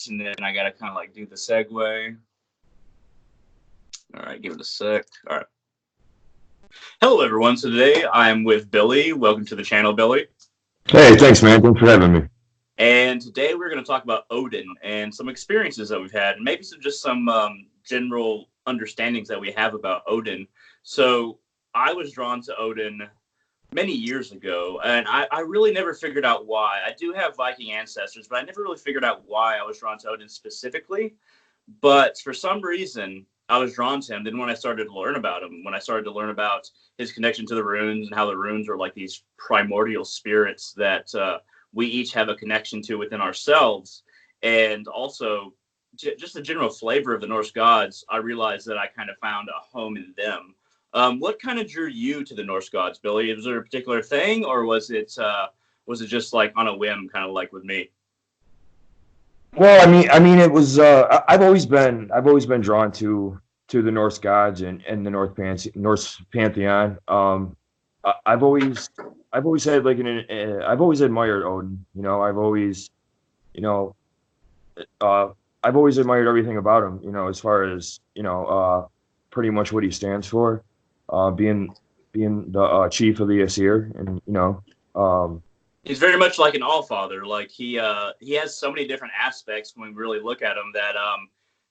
and then I gotta kind of like do the segue. All right, give it a sec. All right. Hello, everyone. So today I'm with Billy. Welcome to the channel, Billy. Hey, thanks, man. Thanks for having me. And today we're going to talk about Odin and some experiences that we've had, and maybe some general understandings that we have about Odin. So I was drawn to Odin many years ago, and I really never figured out why. I do have Viking ancestors, but I never really figured out why I was drawn to Odin specifically. But for some reason, I was drawn to him. Then when I started to learn about him, when I started to learn about his connection to the runes and how the runes are like these primordial spirits that we each have a connection to within ourselves, and also just the general flavor of the Norse gods, I realized that I kind of found a home in them. What kind of drew you to the Norse gods, Billy? Was there a particular thing, or was it just like on a whim, kind of like with me? Well, I mean, it was. I've always been drawn to the Norse gods and the Norse pantheon. I've always had like I've always admired Odin. You know, uh, I've always admired everything about him. As far as pretty much what he stands for, being the chief of the Aesir, and He's very much like an all-father. Like he has so many different aspects when we really look at him that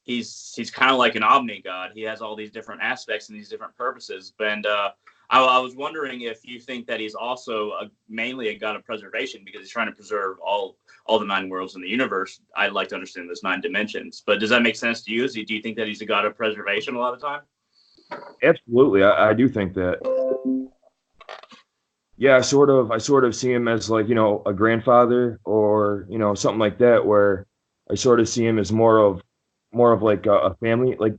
he's kind of like an omni god. He has all these different aspects and these different purposes. And I was wondering if you think that he's also mainly a god of preservation because he's trying to preserve all the nine worlds in the universe. I'd like to understand those nine dimensions. But does that make sense to you? Do you think that he's a god of preservation a lot of the time? absolutely, I do think that. Yeah, I sort of see him as like, a grandfather or, something like that, where I sort of see him as more of like a family, like,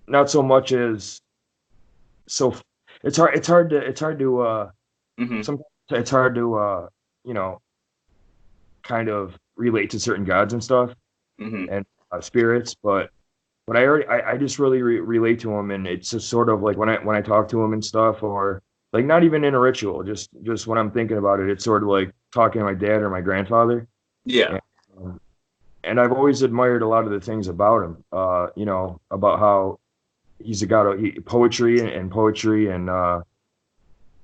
not so much as so it's hard to Mm-hmm. sometimes it's hard to you know, kind of relate to certain gods and stuff Mm-hmm. and spirits, but I just really relate to him, and it's just sort of like when I talk to him and stuff, or like not even in a ritual, just when I'm thinking about it, it's sort of like talking to my dad or my grandfather, Yeah. and, and I've always admired a lot of the things about him, about how he's a god of poetry and poetry, and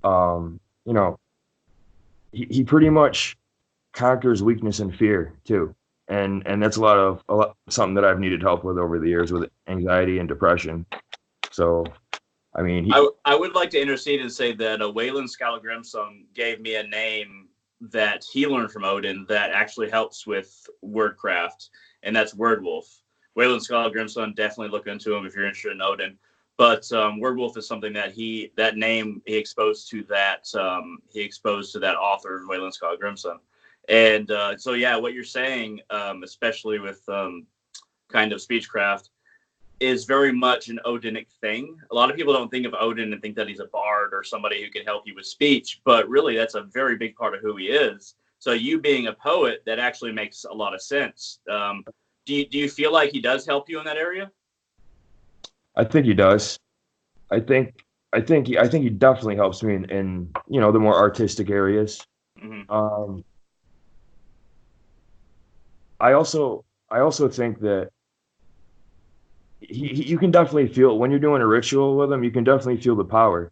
you know, he pretty much conquers weakness and fear too. And that's a lot something that I've needed help with over the years with anxiety and depression. So I mean, I would like to intercede and say that Waylon Skallagrimsson gave me a name that he learned from Odin that actually helps with wordcraft, and that's Wordwolf. Waylon Skallagrimsson, definitely look into him if you're interested in Odin. But Wordwolf is something that name he exposed to that author, Waylon Skallagrimsson. And so yeah, what you're saying, especially with kind of speechcraft, is very much an Odinic thing. A lot of people don't think of Odin and think that he's a bard or somebody who can help you with speech, but really that's a very big part of who he is. So you being a poet, that actually makes a lot of sense. Do you feel like he does help you in that area? I think he does. I think I think he definitely helps me in the more artistic areas. Hmm. Um, I also think that you can definitely feel when you're doing a ritual with him. You can definitely feel the power.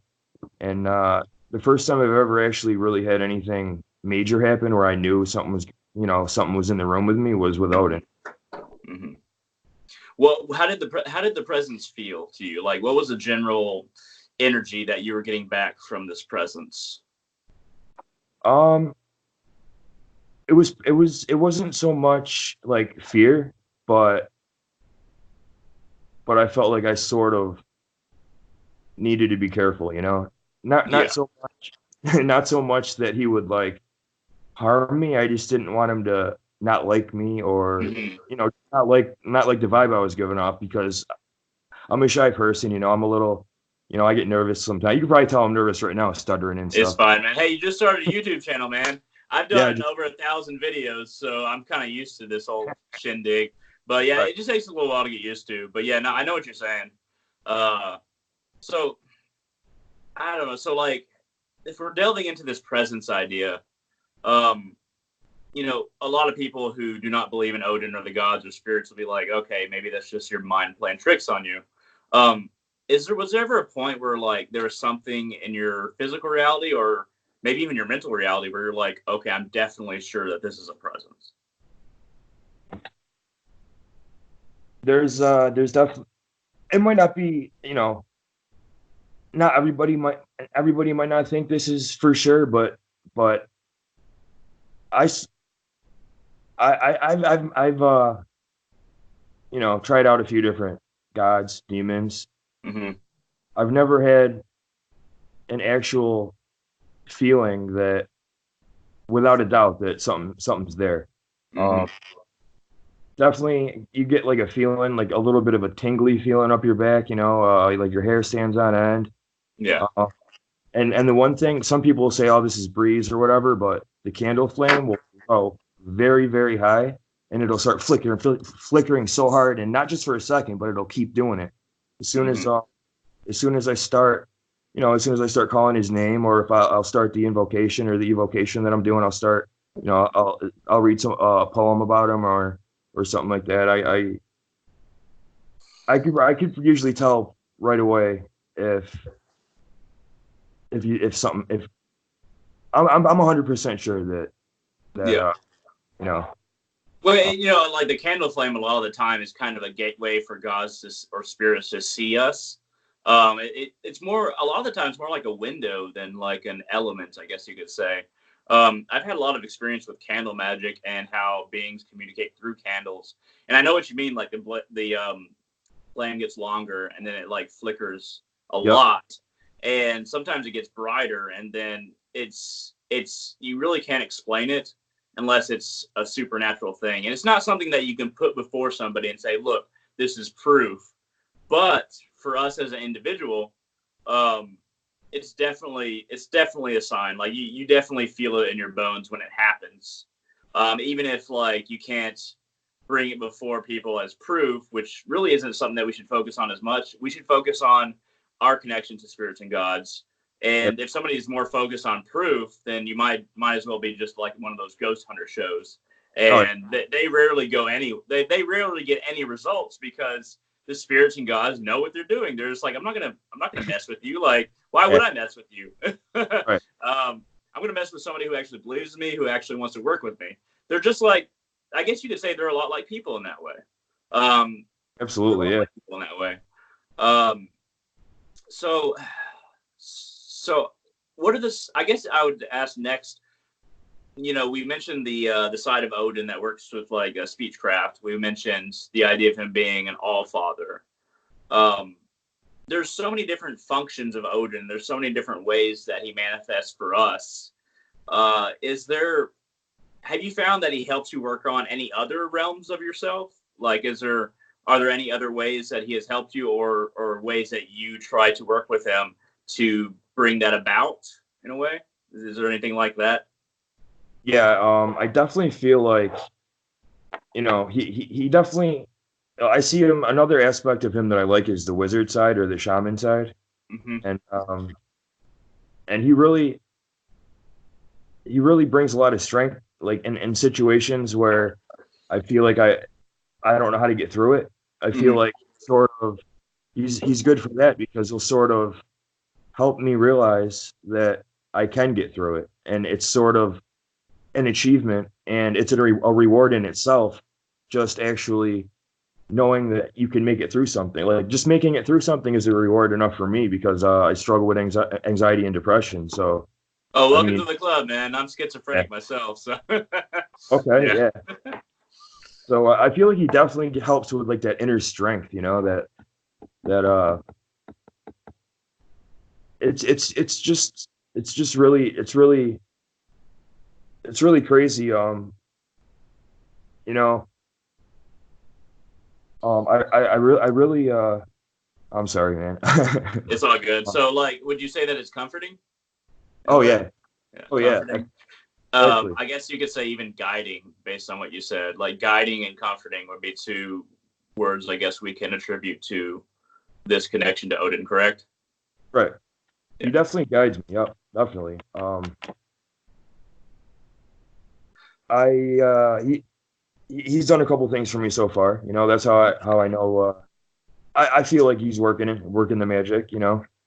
And the first time I've ever actually really had anything major happen where I knew something was in the room with me was with Odin. Hmm. Well, how did the presence feel to you? Like, what was the general energy that you were getting back from this presence? Um, it wasn't so much like fear, but I felt like I sort of needed to be careful. Not Yeah. so much, not so much that he would like harm me. I just didn't want him to not like me, or Hmm. not like the vibe I was giving off, because I'm a shy person. I'm a little, I get nervous sometimes. You can probably tell I'm nervous right now, stuttering and It's stuff. fine, man. Hey, you just started a YouTube channel, man. I've Yeah, done over 1,000 videos, so I'm kind of used to this whole shindig. But yeah, right. it just takes a little while to get used to. But yeah, no, I know what you're saying. Uh, so I don't know. So like, if we're delving into this presence idea, um, a lot of people who do not believe in Odin or the gods or spirits will be like, okay, maybe that's just your mind playing tricks on you. Um, was there ever a point where like there was something in your physical reality or maybe even your mental reality where you're like, okay, I'm definitely sure that this is a presence? There's definitely, it might not be, not everybody might not think this is for sure, but I, s- I've tried out a few different gods, demons. Mm-hmm. I've never had an actual feeling that, without a doubt, that something's there. Mm-hmm. Um, Definitely, you get like a feeling, like a little bit of a tingly feeling up your back, like your hair stands on end. Yeah. Uh, and the one thing, some people will say, "Oh, this is breeze" or whatever, but the candle flame will go very, very high, and it'll start flickering so hard, and not just for a second, but it'll keep doing it. As soon Mm-hmm. as uh, as soon as I start, as soon as I start calling his name, or if I'll start the invocation or the evocation that I'm doing, I'll start, I'll read some poem about him or something like that. I could usually tell right away if if something if I'm 100% sure that Yeah. you know Well, uh, like the candle flame, a lot of the time is kind of a gateway for gods or spirits to see us. It's more a lot of the times more like a window than like an element, I guess you could say. I've had a lot of experience with candle magic and how beings communicate through candles, and I know what you mean. Like the flame gets longer and then it like flickers a yep. lot, and sometimes it gets brighter, and then it's you really can't explain it unless it's a supernatural thing. And it's not something that you can put before somebody and say, look, this is proof. But for us as an individual, um, it's definitely a sign. Like you definitely feel it in your bones when it happens. Even if like you can't bring it before people as proof, which really isn't something that we should focus on as much. We should focus on our connection to spirits and gods. Yep. And if somebody is more focused on proof, then you might as well be just like one of those ghost hunter shows. Oh, And they rarely they rarely get any results because the spirits and gods know what they're doing. They're just like, I'm not gonna mess with you. Like, why yeah, would I mess with you? right. I'm gonna mess with somebody who actually believes in me, who actually wants to work with me. They're just like, I guess you could say they're a lot like people in that way. Um, they're a Absolutely, lot yeah. like people in that way. Um, so, so what are this? I guess I would ask next. We mentioned the side of Odin that works with like speechcraft. We mentioned the idea of him being an all father. Um, there's so many different functions of Odin. There's so many different ways that he manifests for us. Is there have you found that he helps you work on any other realms of yourself? Like, are there any other ways that he has helped you, or ways that you try to work with him to bring that about in a way? Is there anything like that? Yeah, I definitely feel like, he definitely, I see him, another aspect of him that I like is the wizard side or the shaman side. Mm-hmm. And he really brings a lot of strength, like in situations where I feel like I don't know how to get through it. I feel Mm-hmm. like sort of he's good for that because he'll sort of help me realize that I can get through it, and it's sort of an achievement, and it's a reward in itself. Just actually knowing that you can make it through something, like just making it through something, is a reward enough for me because I struggle with anxiety and depression. So Oh, I welcome mean, to the club, man. I'm yeah. schizophrenic myself, so Okay, yeah. yeah. So I feel like he definitely helps with like that inner strength, that it's just really it's really crazy. You know, I really I'm sorry, man. It's all good. So, like, would you say that it's comforting in a Oh way? yeah, Yeah, oh yeah, comforting. exactly. I guess you could say even guiding, based on what you said. Like guiding and comforting would be two words I guess we can attribute to this connection to Odin, correct? Right. Yeah. He definitely guides me. Yep, definitely. he's done a couple things for me so far. That's how I know. I feel like he's working the magic.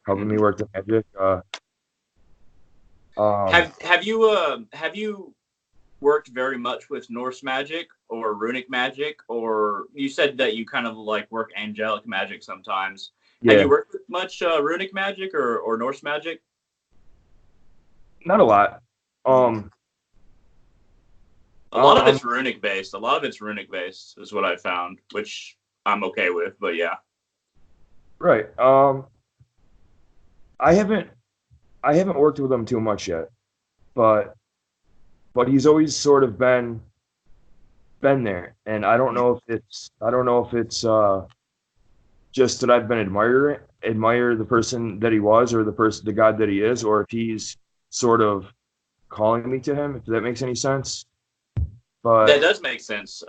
Helping me Mhm. work the magic. Um, Have you worked very much with Norse magic or runic magic, or you said that you kind of like work angelic magic sometimes. Have yeah, you worked with much runic magic or Norse magic? not a lot. Mhm. Um, A lot of um, it's runic based. A lot of it's runic based is what I found, which I'm okay with. But yeah, right. I haven't I haven't worked with him too much yet, but he's always sort of been there, and I don't know if it's just that I've been admire the person that he was, or the god that he is, or if he's sort of calling me to him, if that makes any sense. that But does make sense.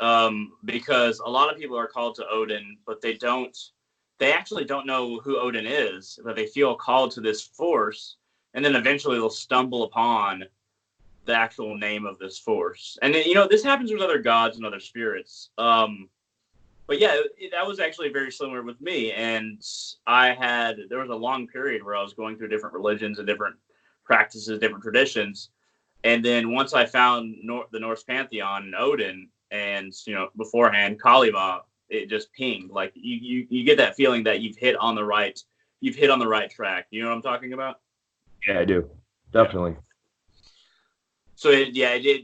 Because a lot of people are called to Odin, but they don't. They actually don't know who Odin is, but they feel called to this force, and then eventually they'll stumble upon the actual name of this force. And this happens with other gods and other spirits. But yeah, that was actually very similar with me. And there was a long period where I was going through different religions and different practices, different traditions. And then once I found the Norse pantheon and Odin, and beforehand Kalima, it just pinged. Like you get that feeling that you've hit on the right track. You know what I'm talking about? yeah, I do Yeah. definitely. So it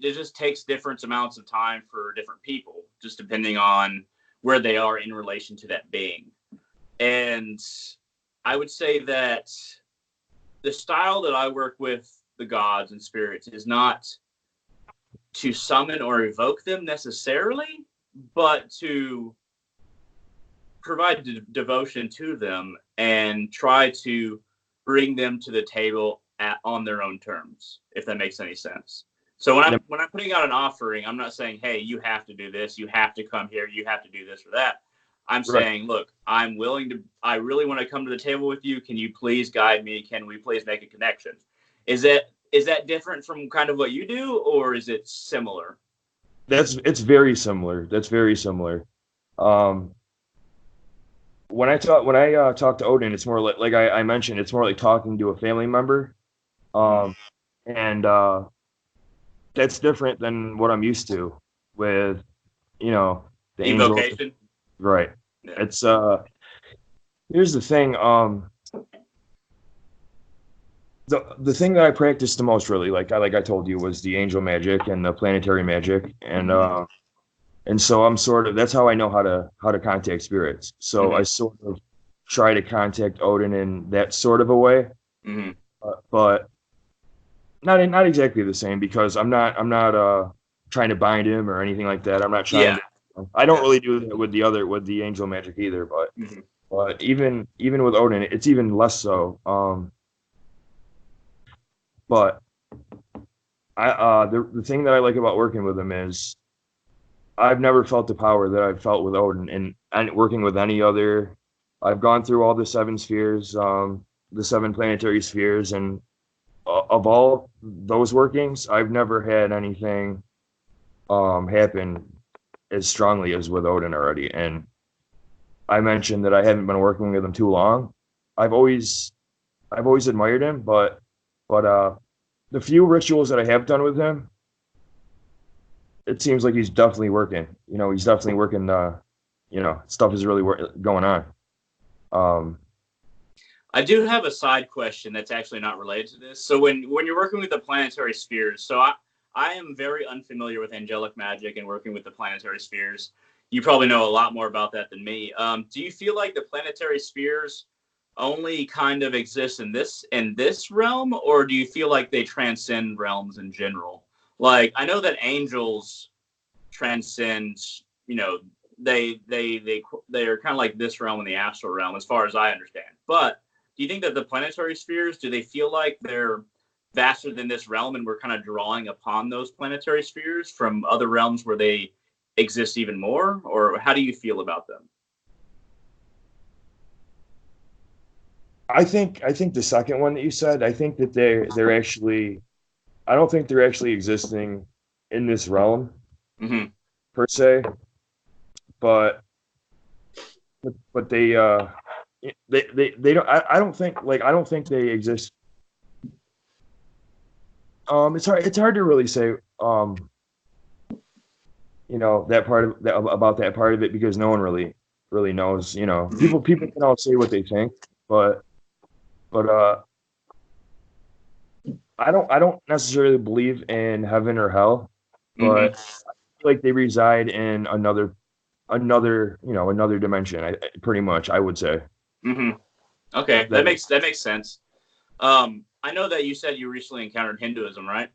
just takes different amounts of time for different people, just depending on where they are in relation to that being. And I would say that the style that I work with the gods and spirits is not to summon or evoke them necessarily, but to provide devotion to them and try to bring them to the table on their own terms, if that makes any sense. So when I'm putting out an offering, I'm not saying, "Hey, you have to do this. You have to come here. You have to do this or that." I'm Right. saying, "Look, I'm willing to. I really want to come to the table with you. Can you please guide me? Can we please make a connection?" Is that different from kind of what you do, or is it similar? It's very similar. That's very similar. Um, when I talk to Odin, it's more like I mentioned, it's more like talking to a family member. Mm. Um, and that's different than what I'm used to with, you know, the angels. Evocation. Right. Yeah. It's here's the thing. The thing that I practiced the most, really, like I told you, was the angel magic and the planetary magic, Mm-hmm. and so I'm sort of, that's how I know how to contact spirits. So I Mm-hmm. sort of try to contact Odin in that sort of a way, Mm-hmm. but not exactly the same, because I'm not trying to bind him or anything like that. I'm not trying Yeah. to. I don't Yeah. really do that with the angel magic either, but Mm-hmm. even with Odin, it's even less so. But the thing that I like about working with him is I've never felt the power that I've felt with Odin, and working with any other. I've gone through all the seven spheres, the seven planetary spheres, and of all those workings, I've never had anything happen as strongly as with Odin already. And I mentioned that I haven't been working with him too long. I've always I've always admired him, but the few rituals that I have done with him, it seems like he's definitely working. He's definitely working. Stuff is really going on. Um, I do have a side question that's actually not related to this. So when you're working with the planetary spheres, so I am very unfamiliar with angelic magic and working with the planetary spheres. You probably know a lot more about that than me. Do you feel like the planetary spheres only kind of exist in this realm, or do you feel like they transcend realms in general? Like I know that angels transcend, you know, they are kind of like this realm and the astral realm, as far as I understand. But do you think that the planetary spheres, do they feel like they're vaster than this realm, and we're kind of drawing upon those planetary spheres from other realms where they exist even more, or how do you feel about them? I think the second one that you said, I think that they're actually, I don't think they're actually existing. in this realm Hmm. per se, but but they don't. I don't think I don't think they exist. It's hard to really say that part of that about that part of it because no one really knows. People can all say what they think, but I don't necessarily believe in heaven or hell, Hmm. but like they reside in another dimension. Pretty much I would say Hmm. Okay, that that. makes sense. I know that you said you recently encountered Hinduism, right?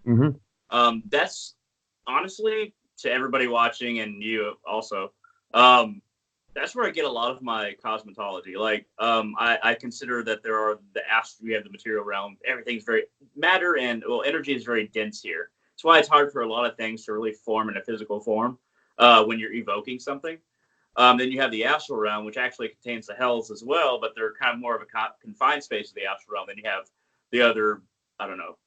Hmm. That's honestly to everybody watching and you also. Um, that's where I get a lot of my cosmetology. Like, I consider that there are the astral, we have the material realm. Everything's very matter and well, energy is very dense here. That's why it's hard for a lot of things to really form in a physical form when you're evoking something. Then you have the astral realm, which actually contains the hells as well, but they're kind of more of a confined space of the astral realm. Then you have the other, I don't know,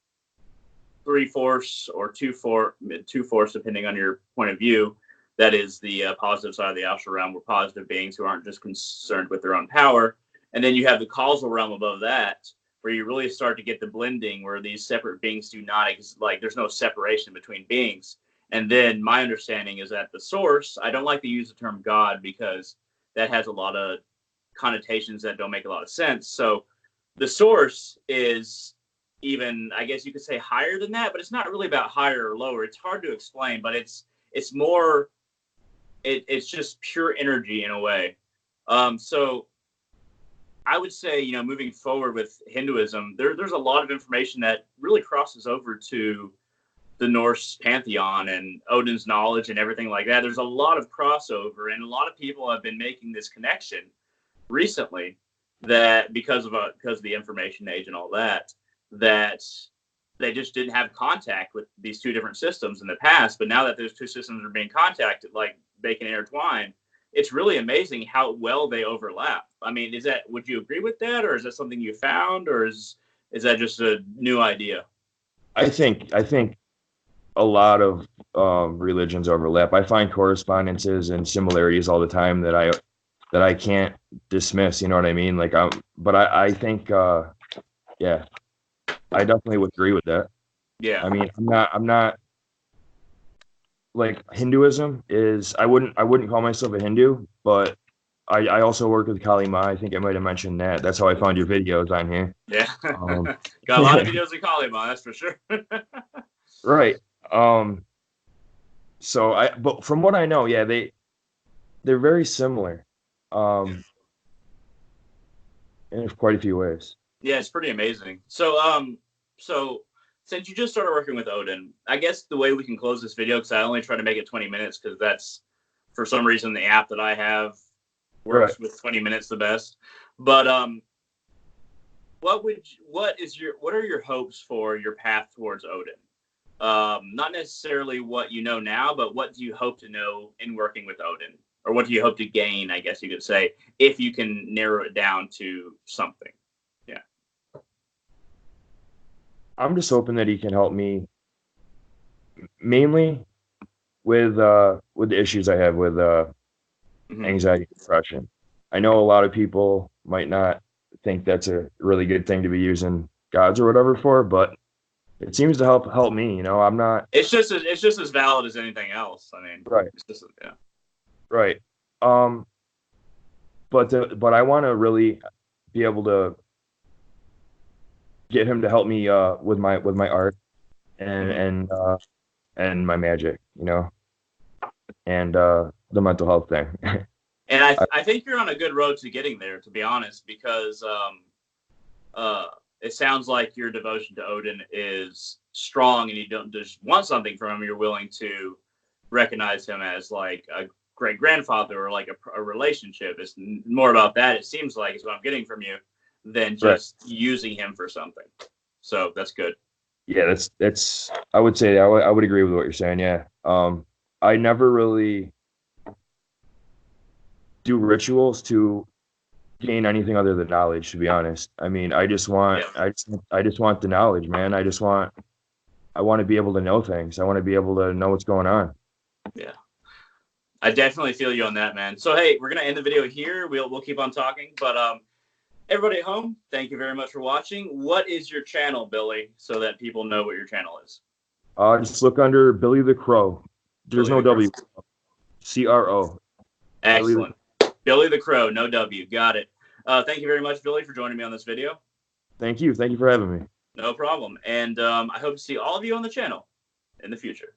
three force or two force, depending on your point of view. That is the positive side of the astral realm, where positive beings who aren't just concerned with their own power. And then you have the causal realm above that, where you really start to get the blending, where these separate beings do not like. There's no separation between beings. And then my understanding is that the source. I don't like to use the term God because that has a lot of connotations that don't make a lot of sense. So the source is even, I guess you could say, higher than that, but it's not really about higher or lower. It's hard to explain, but it's more it's just pure energy in a way. So I would say, moving forward with Hinduism, there's a lot of information that really crosses over to the Norse pantheon and Odin's knowledge and everything like that. There's a lot of crossover, and a lot of people have been making this connection recently that because of the information age and all that, that they just didn't have contact with these two different systems in the past. But now that those two systems are being contacted, like they can intertwine, it's really amazing how well they overlap. I mean, would you agree with that, or is that something you found, or is that just a new idea? I think a lot of religions overlap. I find correspondences and similarities all the time that I can't dismiss. You know what I mean? But I think, yeah, I definitely would agree with that. Yeah. I mean, I'm not like Hinduism is. I wouldn't call myself a Hindu, but I also work with Kali Ma. I think I might have mentioned that. That's how I found your videos on here. Yeah. Um, Got a lot of videos of Kalima, that's for sure. right. Um, but from what I know, yeah, they're very similar, um, in quite a few ways. Yeah, it's pretty amazing. So since you just started working with Odin, I guess the way we can close this video, because I only try to make it 20 minutes, because that's for some reason the app that I have Right. works with 20 minutes the best. But what are your hopes for your path towards Odin? Not necessarily what you know now, but what do you hope to know in working with Odin, or what do you hope to gain? I guess you could say, if you can narrow it down to something. Yeah. I'm just hoping that he can help me mainly with the issues I have with Hmm. anxiety and depression. I know a lot of people might not think that's a really good thing to be using gods or whatever for, but it seems to help me. I'm not It's just as valid as anything else. I mean, right, it's just yeah. right. Um, but I want to really be able to get him to help me with my art and Hmm. and uh, and my magic, and the mental health thing. And I think you're on a good road to getting there, to be honest, because uh, it sounds like your devotion to Odin is strong, and you don't just want something from him. You're willing to recognize him as like a great grandfather or like a relationship. It's more about that. It seems like is what I'm getting from you than Right. just using him for something. So that's good. Yeah, that's I would say I would agree with what you're saying. Yeah. I never really do rituals to gain anything other than knowledge, to be honest. I mean, I just want Yeah. I just want the knowledge, man. I want to be able to know things. I want to be able to know what's going on. Yeah. I definitely feel you on that, man. So hey, we're gonna end the video here. We'll keep on talking, but everybody at home, thank you very much for watching. What is your channel, Billy, so that people know what your channel is? Just look under Billy the Crow. There's Billy no the Crow. W. CRO. Excellent. Billy the Crow, no W. Got it. Thank you very much, Billy, for joining me on this video. Thank you. Thank you for having me. No problem. And I hope to see all of you on the channel in the future.